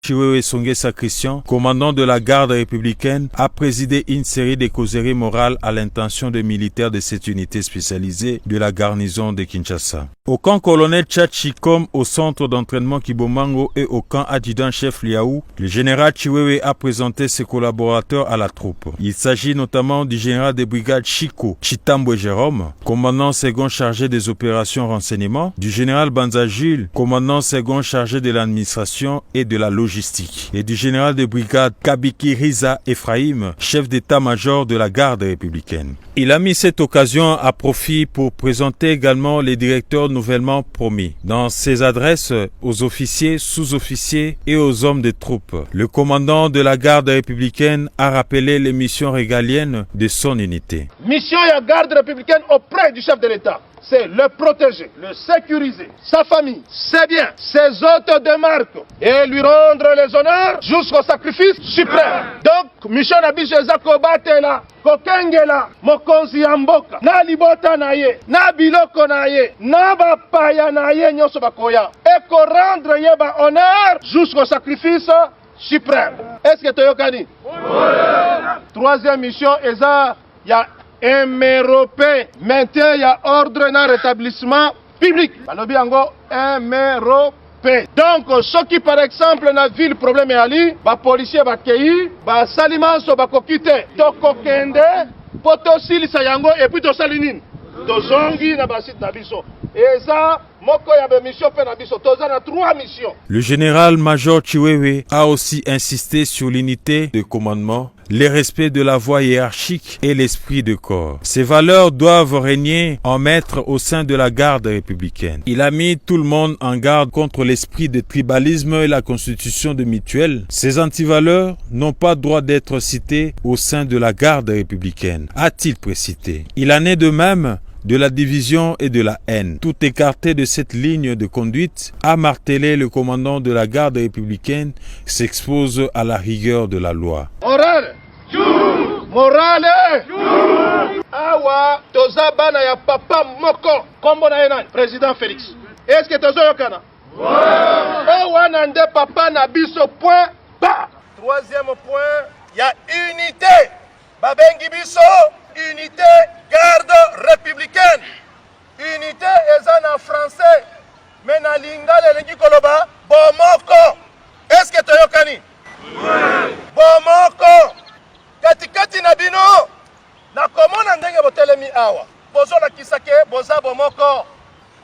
Chiwewe Songesa Christian, commandant de la garde républicaine, a présidé une série de causeries morales à l'intention des militaires de cette unité spécialisée de la garnison de Kinshasa. Au camp colonel Tchachi comme au centre d'entraînement Kibomango et au camp adjudant-chef Liaou, le général Chiwewe a présenté ses collaborateurs à la troupe. Il s'agit notamment du général de brigade Chiko Chitambwe Jérôme, commandant second chargé des opérations renseignement, du général Banza Jules, commandant second chargé de l'administration et de la logistique, et du général de brigade Kabiki Riza Ephraim, chef d'état-major de la garde républicaine. Il a mis cette occasion à profit pour présenter également les directeurs nouvellement promis. Dans ses adresses aux officiers, sous-officiers et aux hommes de troupes, le commandant de la garde républicaine a rappelé les missions régaliennes de son unité. Mission de la garde républicaine auprès du chef de l'État, c'est le protéger, le sécuriser, sa famille, ses biens, ses hôtes de marque et lui rendre les honneurs jusqu'au sacrifice suprême. Donc, mission nabiso eza kobatela, kokengela, mokonzi ya mboka, na libota na ye, na biloko na ye, na bapaya na ye nyonso bakoya, et ko rendre ye ba honneur jusqu'au sacrifice suprême. Est-ce que toyokani? Troisième mission eza ya MROP, maintien ya ordre na rétablissement public. Balobi yango MROP. Donc, ceux qui par exemple na ville problème ali, ba policier ba kei, ba salimanso ba kokite, toko kende, poto silisa yango et puis to salinine. To zongi na basit na biso. Et ça, moko ya mission fait na biso. Toza na 3 missions. Le général-major Chiwewe a aussi insisté sur l'unité de commandement, le respect de la voie hiérarchique et l'esprit de corps. Ces valeurs doivent régner en maître au sein de la garde républicaine. Il a mis tout le monde en garde contre l'esprit de tribalisme et la constitution de mutuelle. Ces antivaleurs n'ont pas droit d'être citées au sein de la garde républicaine, a-t-il précisé. Il en est de même de la division et de la haine. Tout écarté de cette ligne de conduite, a martelé le commandant de la garde républicaine, s'expose à la rigueur de la loi. Morale! Morale! Awa, toza bana ya papa moko, kombo na yenani, président Félix. Est-ce que tozo yokana? Awa nande papa na biso point ba. Troisième point, ya unité. Babengi biso, unité garde républicaine. Unité ezan en français, mais na lingala lengi koloba bomoko. Est-ce que toyokani? Bomoko. Katikati na bino na komona ndenge botelemi awa. Bozo la kisake boza bomoko.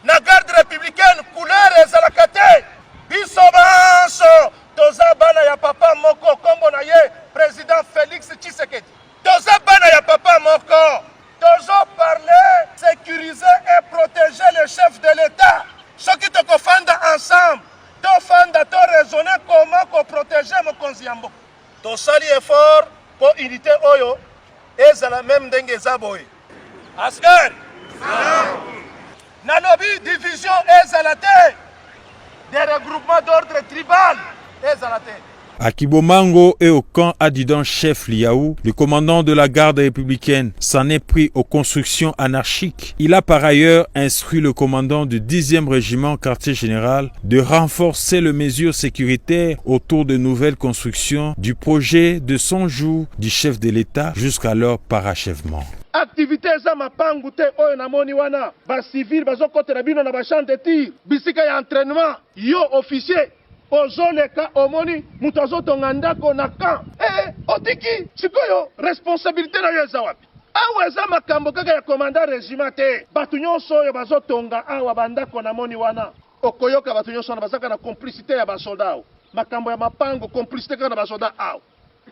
Na garde républicaine couleur ezalaka te. Biso banso toza bana ya papa moko kombo na ye président Félix Tshisekedi. Toza bana ya papa moko. Tozo parler, sécuriser et protéger le chef de l'État. Ce qui te kofanda ensemble. To fanda to raisonner comment ko protéger mokonzi ya mboka. To sali effort pour unité oyo ezala même ndenge zaboy. Askari. Nanobi division ezala te. Des regroupements d'ordre tribal ezala te. À Kibomango et au camp adjudant-chef Liaou, le commandant de la garde républicaine s'en est pris aux constructions anarchiques. Il a par ailleurs instruit le commandant du 10e régiment quartier général de renforcer les mesures sécuritaires autour de nouvelles constructions du projet de 100 jours du chef de l'État jusqu'à leur parachèvement. Activité za mapangu te oyo namoni wana ba civil bazokotela bino na ba champ de tir bisika ya entraînement yo officier ozoleka omoni mutu azotonga ndako na camp otiki sikoyo responsabilité na yo eza wapi? Awa eza makambo kaka ya commandant régiment te. Batu nyonso oyo bazotonga awa bandako namoni wana okoyoka batu nyonso wana bazaka na complicité ya basoldat awa. Makambo ya mapango complicité kaka na basoldat awa.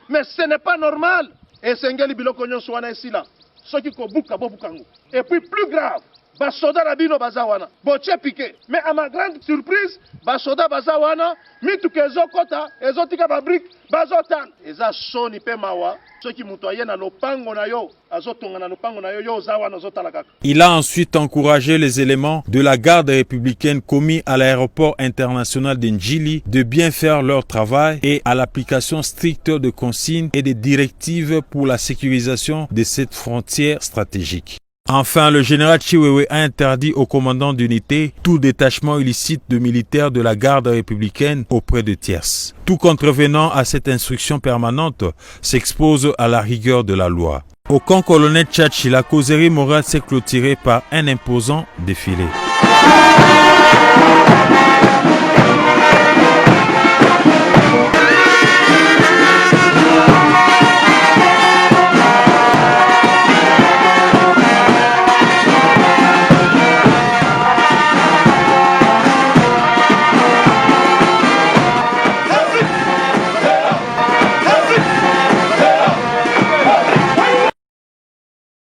Mais ce n'est pas normal. Esengeli biloko nyonso wana esila soki kobuka bobukango. Et puis plus grave, basoda na bino baza wana boche piqué. Mais à ma grande surprise, basoda baza wana mituka ezokota ezotika babrique bazotan eza soni pe mawa soki mutu aye na lopango na yo azotonga na lopango na yo yo za wana ozotala kaka. Il a ensuite encouragé les éléments de la garde républicaine commis à l'aéroport international de Njili de bien faire leur travail et à l'application stricte de consignes et des directives pour la sécurisation de cette frontière stratégique. Enfin, le général Chiwewe a interdit aux commandants d'unité tout détachement illicite de militaires de la garde républicaine auprès de tierces. Tout contrevenant à cette instruction permanente s'expose à la rigueur de la loi. Au camp colonel Tchatchi, la causerie morale s'est clôturée par un imposant défilé.